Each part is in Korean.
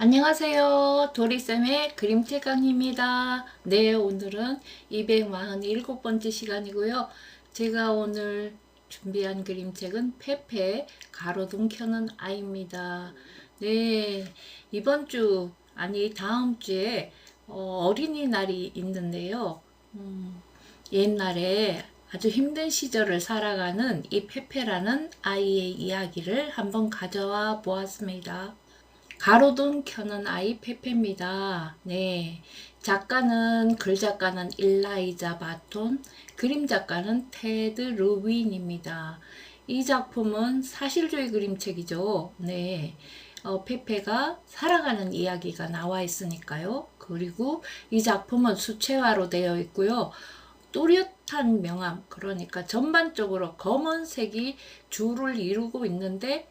안녕하세요. 도리쌤의 그림책 강의입니다. 네, 오늘은 247번째 시간이고요. 제가 오늘 준비한 그림책은 페페 가로등 켜는 아이입니다. 네, 이번 주, 아니 다음 주에 어린이날이 있는데요. 옛날에 아주 힘든 시절을 살아가는 이 페페라는 아이의 이야기를 한번 가져와 보았습니다. 가로등 켜는 아이 페페입니다. 네. 글 작가는 일라이자 바톤, 그림 작가는 테드 루빈입니다. 이 작품은 사실주의 그림책이죠. 네. 페페가 살아가는 이야기가 나와 있으니까요. 그리고 이 작품은 수채화로 되어 있고요. 또렷한 명암, 그러니까 전반적으로 검은색이 주를 이루고 있는데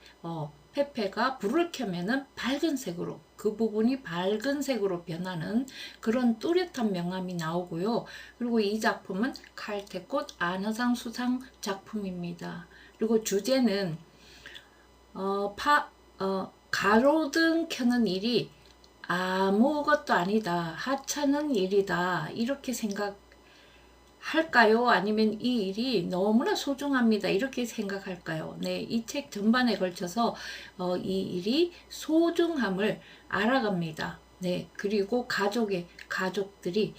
페페가 불을 켜면은 밝은 색으로, 그 부분이 밝은 색으로 변하는 그런 또렷한 명암이 나오고요. 그리고 이 작품은 칼퇴꽃 안허상 수상 작품입니다. 그리고 주제는 가로등 켜는 일이 아무것도 아니다, 하찮은 일이다, 이렇게 할까요? 아니면 이 일이 너무나 소중합니다, 이렇게 생각할까요? 네, 이 책 전반에 걸쳐서 이 일이 소중함을 알아갑니다. 네, 그리고 가족들이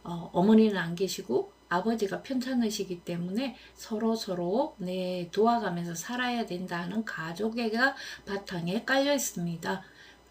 어머니는 안 계시고 아버지가 편찮으시기 때문에 서로 네, 도와가면서 살아야 된다는 가족애가 바탕에 깔려 있습니다.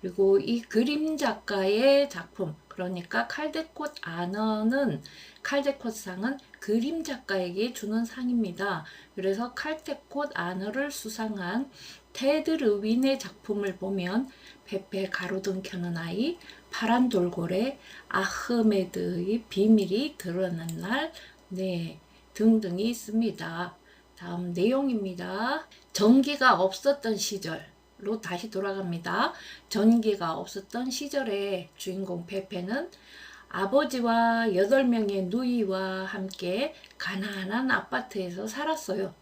그리고 이 그림 작가의 작품, 그러니까 칼데콧 아너는, 칼데콧상은 그림 작가에게 주는 상입니다. 그래서 칼데콧 아너를 수상한 테드 르윈의 작품을 보면 페페 가로등 켜는 아이, 파란 돌고래, 아흐메드의 비밀이 드러난 날, 네, 등등이 있습니다. 다음 내용입니다. 전기가 없었던 시절로 다시 돌아갑니다. 전기가 없었던 시절에 주인공 페페는 아버지와 8명의 누이와 함께 가난한 아파트에서 살았어요.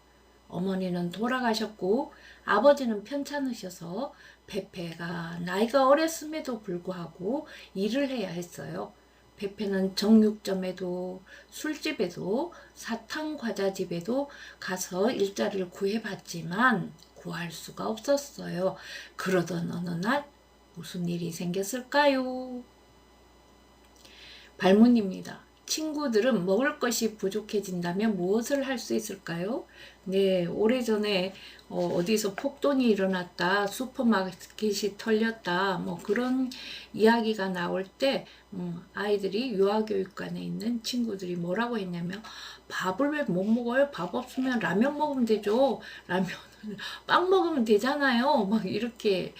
어머니는 돌아가셨고 아버지는 편찮으셔서 페페가 나이가 어렸음에도 불구하고 일을 해야 했어요. 페페는 정육점에도 술집에도 사탕과자집에도 가서 일자리를 구해봤지만 구할 수가 없었어요. 그러던 어느 날 무슨 일이 생겼을까요? 발문입니다. 친구들은 먹을 것이 부족해진다면 무엇을 할 수 있을까요? 네, 오래전에 어디서 폭동이 일어났다, 슈퍼마켓이 털렸다, 뭐 그런 이야기가 나올 때 아이들이 유아교육관에 있는 친구들이 뭐라고 했냐면, 밥을 왜 못 먹어요? 밥 없으면 라면 먹으면 되죠. 빵 먹으면 되잖아요. 막 이렇게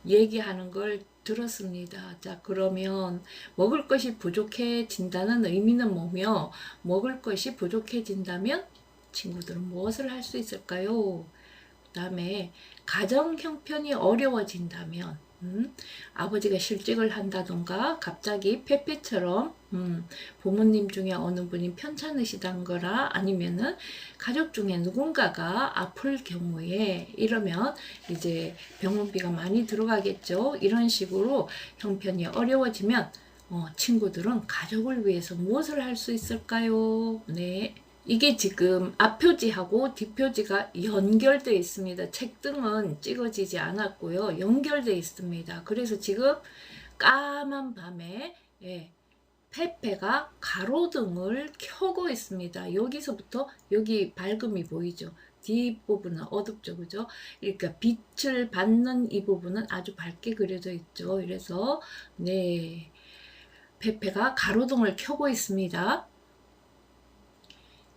얘기하는 걸 들었습니다. 자, 그러면 먹을 것이 부족해진다는 의미는 뭐며, 먹을 것이 부족해진다면 친구들은 무엇을 할 수 있을까요? 그 다음에 가정 형편이 어려워진다면, 아버지가 실직을 한다던가 갑자기 페페처럼 부모님 중에 어느 분이 편찮으시단 거라, 아니면은 가족 중에 누군가가 아플 경우에, 이러면 이제 병원비가 많이 들어가겠죠. 이런 식으로 형편이 어려워지면 친구들은 가족을 위해서 무엇을 할 수 있을까요? 네. 이게 지금 앞표지하고 뒷표지가 연결되어 있습니다. 책등은 찍어지지 않았고요. 연결되어 있습니다. 그래서 지금 까만 밤에 페페가 가로등을 켜고 있습니다. 여기서부터 여기 밝음이 보이죠. 뒷부분은 어둡죠, 그죠? 그러니까 빛을 받는 이 부분은 아주 밝게 그려져 있죠. 그래서 네, 페페가 가로등을 켜고 있습니다.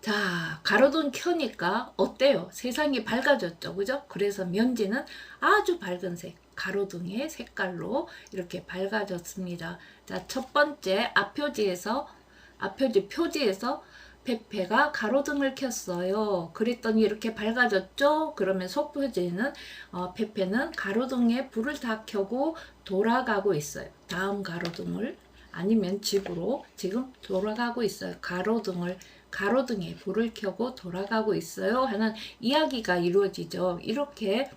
자, 가로등 켜니까 어때요? 세상이 밝아졌죠, 그죠? 그래서 면지는 아주 밝은 색, 가로등의 색깔로 이렇게 밝아졌습니다. 자, 첫 번째 표지에서 페페가 가로등을 켰어요. 그랬더니 이렇게 밝아졌죠? 그러면 속표지는 페페는 가로등에 불을 다 켜고 돌아가고 있어요. 다음 가로등을, 아니면 집으로 지금 돌아가고 있어요. 가로등에 불을 켜고 돌아가고 있어요 하는 이야기가 이루어지죠. 이렇게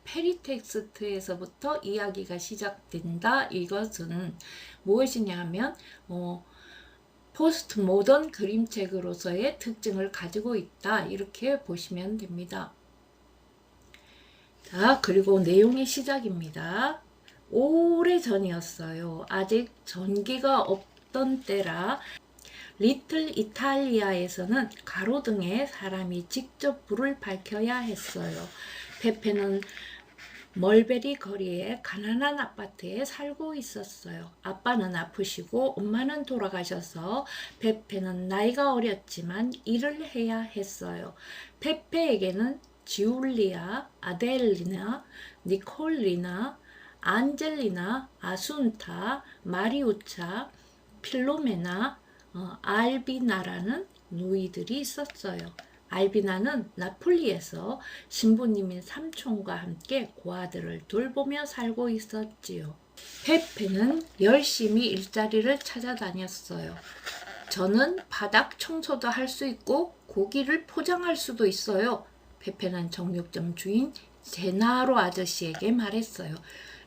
페리텍스트에서부터 이야기가 시작된다. 이것은 무엇이냐 하면 포스트 모던 그림책으로서의 특징을 가지고 있다. 이렇게 보시면 됩니다. 자, 그리고 내용의 시작입니다. 오래전이었어요. 아직 전기가 없던 때라 리틀 이탈리아에서는 가로등에 사람이 직접 불을 밝혀야 했어요. 페페는 멀베리 거리의 가난한 아파트에 살고 있었어요. 아빠는 아프시고 엄마는 돌아가셔서 페페는 나이가 어렸지만 일을 해야 했어요. 페페에게는 지울리아, 아델리나, 니콜리나, 안젤리나, 아순타, 마리우차, 필로메나, 알비나라는 누이들이 있었어요. 알비나는 나폴리에서 신부님인 삼촌과 함께 고아들을 돌보며 살고 있었지요. 페페는 열심히 일자리를 찾아다녔어요. 저는 바닥 청소도 할 수 있고 고기를 포장할 수도 있어요. 페페는 정육점 주인 제나로 아저씨에게 말했어요.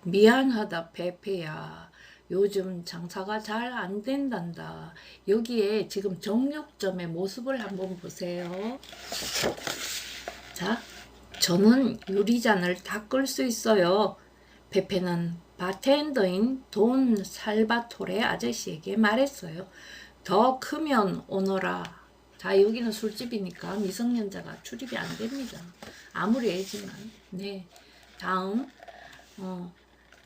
미안하다 페페야. 요즘 장사가 잘 안 된단다. 여기에 지금 정육점의 모습을 한번 보세요. 자, 저는 유리잔을 닦을 수 있어요. 페페는 바텐더인 돈 살바토레 아저씨에게 말했어요. 더 크면 오너라. 자, 여기는 술집이니까 미성년자가 출입이 안 됩니다. 아무리 애지만. 네. 다음,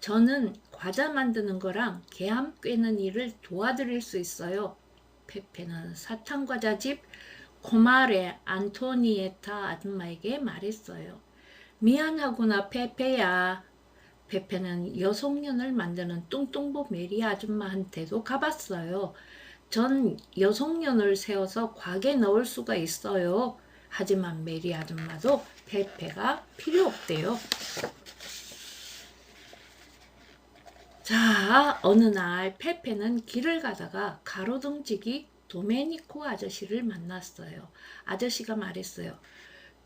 저는 과자 만드는 거랑 개암 꿰는 일을 도와드릴 수 있어요. 페페는 사탕과자집 코마레 안토니에타 아줌마에게 말했어요. 미안하구나 페페야. 페페는 여송년을 만드는 뚱뚱보 메리 아줌마한테도 가봤어요. 전 여송년을 세워서 곽에 넣을 수가 있어요. 하지만 메리 아줌마도 페페가 필요 없대요. 자, 어느 날 페페는 길을 가다가 가로등지기 도메니코 아저씨를 만났어요. 아저씨가 말했어요.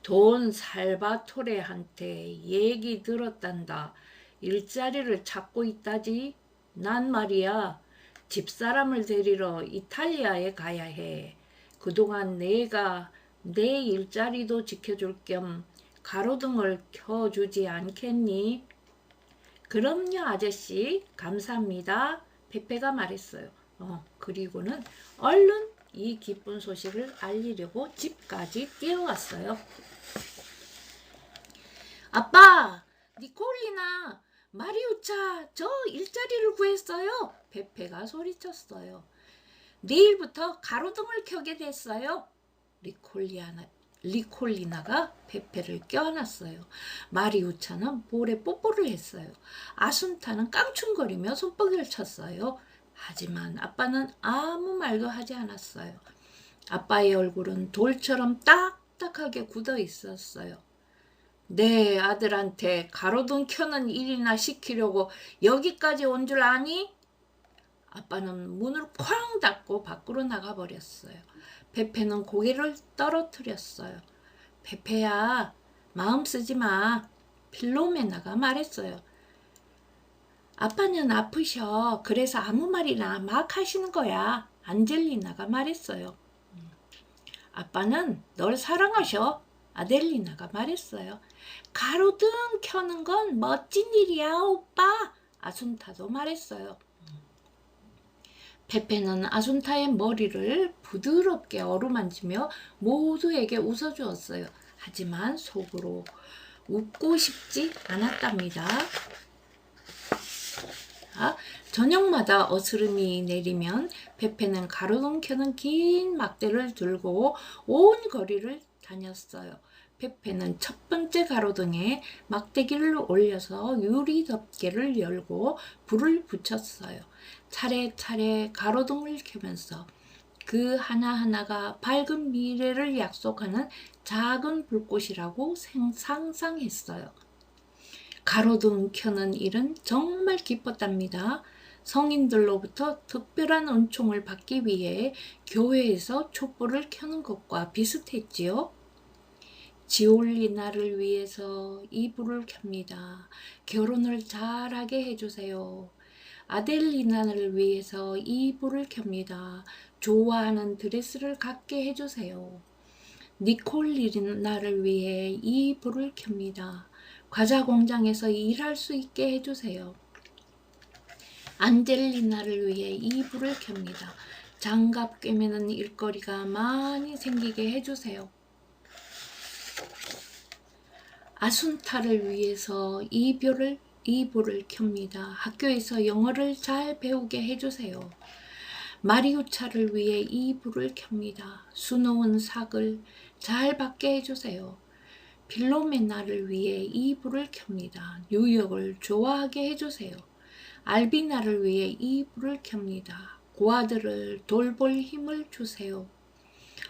돈 살바토레한테 얘기 들었단다. 일자리를 찾고 있다지. 난 말이야. 집사람을 데리러 이탈리아에 가야 해. 그동안 내가 내 일자리도 지켜줄 겸 가로등을 켜주지 않겠니? 그럼요 아저씨 감사합니다. 페페가 말했어요. 그리고는 얼른 이 기쁜 소식을 알리려고 집까지 뛰어갔어요. 아빠, 니콜리나, 마리우차, 저 일자리를 구했어요. 페페가 소리쳤어요. 내일부터 가로등을 켜게 됐어요. 리콜리나가 페페를 껴안았어요. 마리우차는 볼에 뽀뽀를 했어요. 아순타는 깡충거리며 손뼉을 쳤어요. 하지만 아빠는 아무 말도 하지 않았어요. 아빠의 얼굴은 돌처럼 딱딱하게 굳어 있었어요. 내 아들한테 가로등 켜는 일이나 시키려고 여기까지 온 줄 아니? 아빠는 문을 쾅 닫고 밖으로 나가버렸어요. 페페는 고개를 떨어뜨렸어요. 페페야, 마음 쓰지 마. 필로메나가 말했어요. 아빠는 아프셔. 그래서 아무 말이나 막 하시는 거야. 안젤리나가 말했어요. 아빠는 널 사랑하셔. 아델리나가 말했어요. 가로등 켜는 건 멋진 일이야, 오빠. 아순타도 말했어요. 페페는 아순타의 머리를 부드럽게 어루만지며 모두에게 웃어주었어요. 하지만 속으로 웃고 싶지 않았답니다. 저녁마다 어스름이 내리면 페페는 가로등 켜는 긴 막대를 들고 온 거리를 다녔어요. 페페는 첫 번째 가로등에 막대기를 올려서 유리 덮개를 열고 불을 붙였어요. 차례차례 가로등을 켜면서 그 하나하나가 밝은 미래를 약속하는 작은 불꽃이라고 상상했어요. 가로등 켜는 일은 정말 기뻤답니다. 성인들로부터 특별한 은총을 받기 위해 교회에서 촛불을 켜는 것과 비슷했지요. 지올리 나를 위해서 이 불을 켭니다. 결혼을 잘하게 해주세요. 아델리나를 위해서 이 불을 켭니다. 좋아하는 드레스를 갖게 해주세요. 니콜리나를 위해 이 불을 켭니다. 과자 공장에서 일할 수 있게 해주세요. 안젤리나를 위해 이 불을 켭니다. 장갑 꿰매는 일거리가 많이 생기게 해주세요. 아순타를 위해서 이 불을 켭니다. 학교에서 영어를 잘 배우게 해주세요. 마리우차를 위해 이 불을 켭니다. 수놓은 삭을 잘 받게 해주세요. 필로메나를 위해 이 불을 켭니다. 뉴욕을 좋아하게 해주세요. 알비나를 위해 이 불을 켭니다. 고아들을 돌볼 힘을 주세요.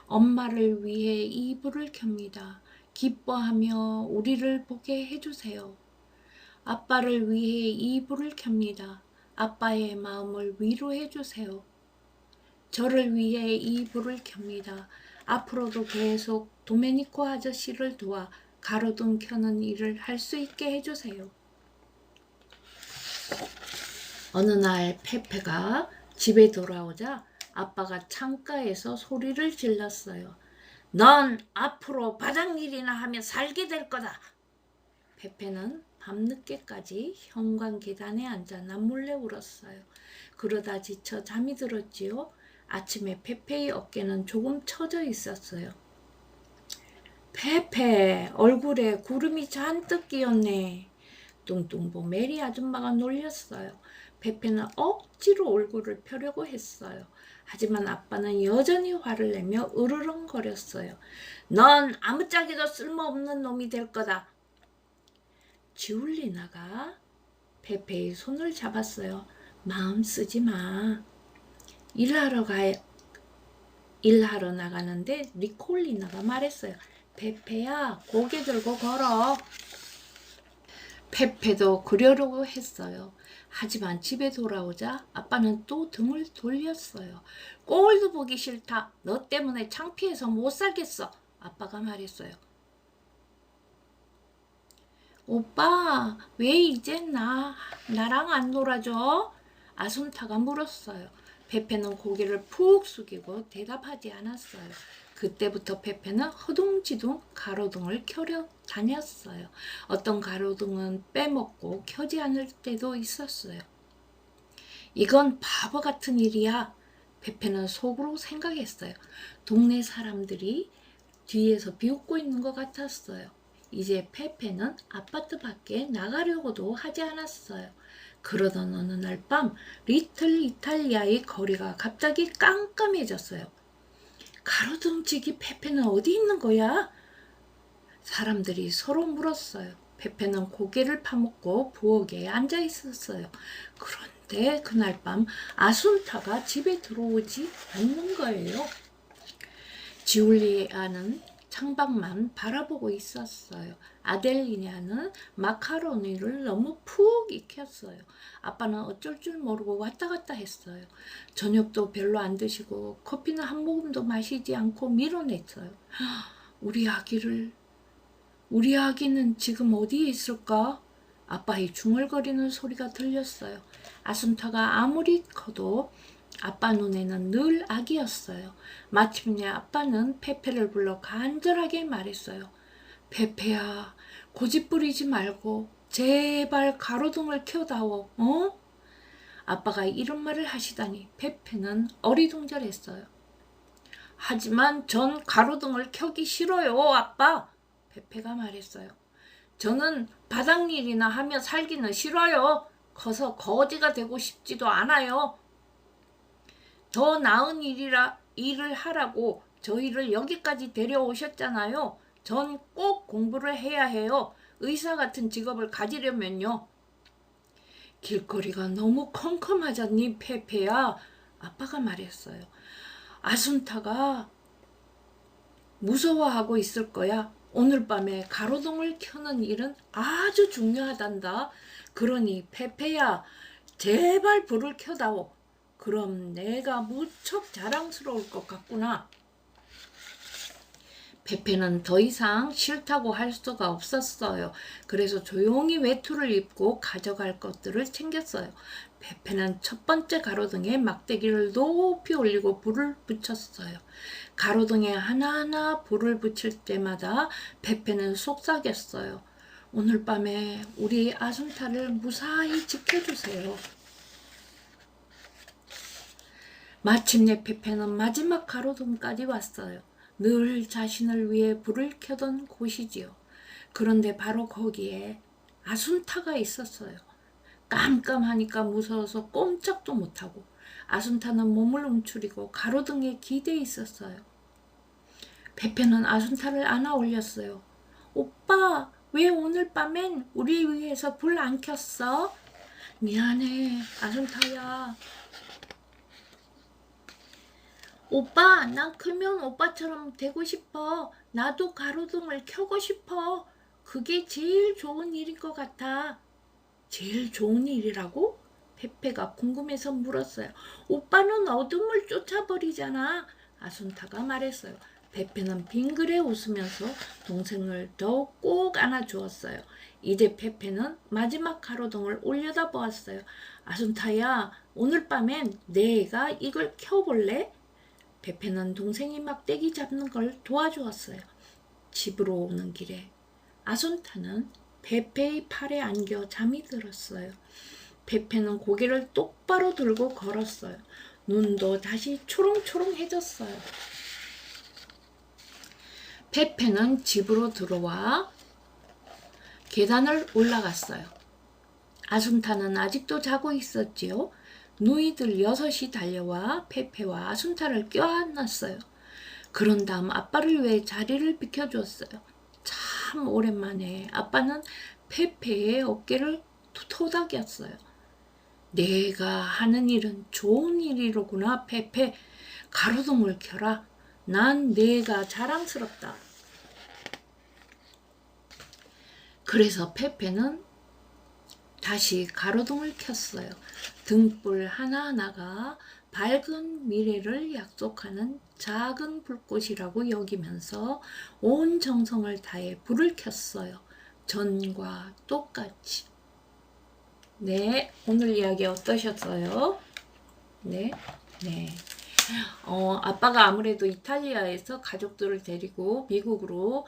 엄마를 위해 이 불을 켭니다. 기뻐하며 우리를 보게 해주세요. 아빠를 위해 이 불을 켭니다. 아빠의 마음을 위로해 주세요. 저를 위해 이 불을 켭니다. 앞으로도 계속 도메니코 아저씨를 도와 가로등 켜는 일을 할 수 있게 해주세요. 어느 날 페페가 집에 돌아오자 아빠가 창가에서 소리를 질렀어요. 넌 앞으로 바닥일이나 하며 살게 될 거다. 페페는 밤늦게까지 현관 계단에 앉아 남몰래 울었어요. 그러다 지쳐 잠이 들었지요. 아침에 페페의 어깨는 조금 처져 있었어요. 페페, 얼굴에 구름이 잔뜩 끼었네. 뚱뚱보 메리 아줌마가 놀렸어요. 페페는 억지로 얼굴을 펴려고 했어요. 하지만 아빠는 여전히 화를 내며 으르렁거렸어요. 넌 아무짝에도 쓸모없는 놈이 될 거다. 지울리나가 페페의 손을 잡았어요. 마음 쓰지 마. 일하러 나가는데 니콜리나가 말했어요. 페페야, 고개 들고 걸어. 페페도 그러려고 했어요. 하지만 집에 돌아오자 아빠는 또 등을 돌렸어요. 꼴도 보기 싫다. 너 때문에 창피해서 못 살겠어. 아빠가 말했어요. 오빠, 왜 이제 나랑 안 놀아줘? 아순타가 물었어요. 페페는 고개를 푹 숙이고 대답하지 않았어요. 그때부터 페페는 허둥지둥 가로등을 켜려 다녔어요. 어떤 가로등은 빼먹고 켜지 않을 때도 있었어요. 이건 바보 같은 일이야. 페페는 속으로 생각했어요. 동네 사람들이 뒤에서 비웃고 있는 것 같았어요. 이제 페페는 아파트 밖에 나가려고도 하지 않았어요. 그러던 어느 날 밤 리틀 이탈리아의 거리가 갑자기 깜깜해졌어요. 가로등지기 페페는 어디 있는 거야? 사람들이 서로 물었어요. 페페는 고개를 파묻고 부엌에 앉아 있었어요. 그런데 그날 밤 아순타가 집에 들어오지 않는 거예요. 지울리아는 창밖만 바라보고 있었어요. 아델리냐는 마카로니를 너무 푹 익혔어요. 아빠는 어쩔 줄 모르고 왔다 갔다 했어요. 저녁도 별로 안 드시고 커피는 한 모금도 마시지 않고 밀어냈어요. 우리 아기는 지금 어디에 있을까? 아빠의 중얼거리는 소리가 들렸어요. 아순타가 아무리 커도 아빠 눈에는 늘 아기였어요. 마침내 아빠는 페페를 불러 간절하게 말했어요. 페페야, 고집 부리지 말고 제발 가로등을 켜다오. 어? 아빠가 이런 말을 하시다니 페페는 어리둥절했어요. 하지만 전 가로등을 켜기 싫어요, 아빠. 페페가 말했어요. 저는 바닥일이나 하며 살기는 싫어요. 커서 거지가 되고 싶지도 않아요. 더 나은 일을 하라고 저희를 여기까지 데려오셨잖아요. 전 꼭 공부를 해야 해요. 의사 같은 직업을 가지려면요. 길거리가 너무 컴컴하잖니, 페페야. 아빠가 말했어요. 아순타가 무서워하고 있을 거야. 오늘 밤에 가로등을 켜는 일은 아주 중요하단다. 그러니 페페야, 제발 불을 켜다오. 그럼 내가 무척 자랑스러울 것 같구나. 페페는 더 이상 싫다고 할 수가 없었어요. 그래서 조용히 외투를 입고 가져갈 것들을 챙겼어요. 페페는 첫 번째 가로등에 막대기를 높이 올리고 불을 붙였어요. 가로등에 하나하나 불을 붙일 때마다 페페는 속삭였어요. 오늘 밤에 우리 아순타를 무사히 지켜주세요. 마침내 페페는 마지막 가로등까지 왔어요. 늘 자신을 위해 불을 켜던 곳이지요. 그런데 바로 거기에 아순타가 있었어요. 깜깜하니까 무서워서 꼼짝도 못하고 아순타는 몸을 움츠리고 가로등에 기대어 있었어요. 페페는 아순타를 안아 올렸어요. 오빠, 왜 오늘 밤엔 우리 위해서 불 안 켰어? 미안해, 아순타야. 오빠, 난 크면 오빠처럼 되고 싶어. 나도 가로등을 켜고 싶어. 그게 제일 좋은 일인 것 같아. 제일 좋은 일이라고? 페페가 궁금해서 물었어요. 오빠는 어둠을 쫓아버리잖아. 아순타가 말했어요. 페페는 빙그레 웃으면서 동생을 더욱 꼭 안아주었어요. 이제 페페는 마지막 가로등을 올려다 보았어요. 아순타야, 오늘 밤엔 내가 이걸 켜볼래? 페페는 동생이 막대기 잡는 걸 도와주었어요. 집으로 오는 길에 아순타는 페페의 팔에 안겨 잠이 들었어요. 페페는 고개를 똑바로 들고 걸었어요. 눈도 다시 초롱초롱해졌어요. 페페는 집으로 들어와 계단을 올라갔어요. 아순타는 아직도 자고 있었지요. 누이들 6이 달려와 페페와 아순타를 껴안았어요. 그런 다음 아빠를 위해 자리를 비켜주었어요. 참 오랜만에 아빠는 페페의 어깨를 토닥였어요. 내가 하는 일은 좋은 일이로구나, 페페. 가로등을 켜라. 난 내가 자랑스럽다. 그래서 페페는 다시 가로등을 켰어요. 등불 하나하나가 밝은 미래를 약속하는 작은 불꽃이라고 여기면서 온 정성을 다해 불을 켰어요. 전과 똑같이. 네, 오늘 이야기 어떠셨어요? 네. 아빠가 아무래도 이탈리아에서 가족들을 데리고 미국으로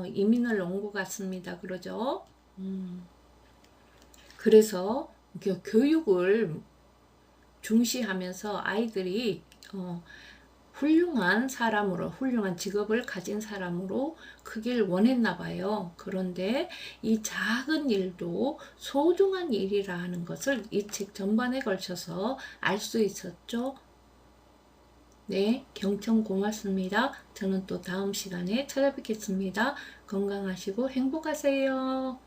이민을 온 것 같습니다. 그러죠? 그래서 교육을 중시하면서 아이들이 훌륭한 사람으로, 훌륭한 직업을 가진 사람으로 크길 원했나 봐요. 그런데 이 작은 일도 소중한 일이라 하는 것을 이 책 전반에 걸쳐서 알 수 있었죠. 네, 경청 고맙습니다. 저는 또 다음 시간에 찾아뵙겠습니다. 건강하시고 행복하세요.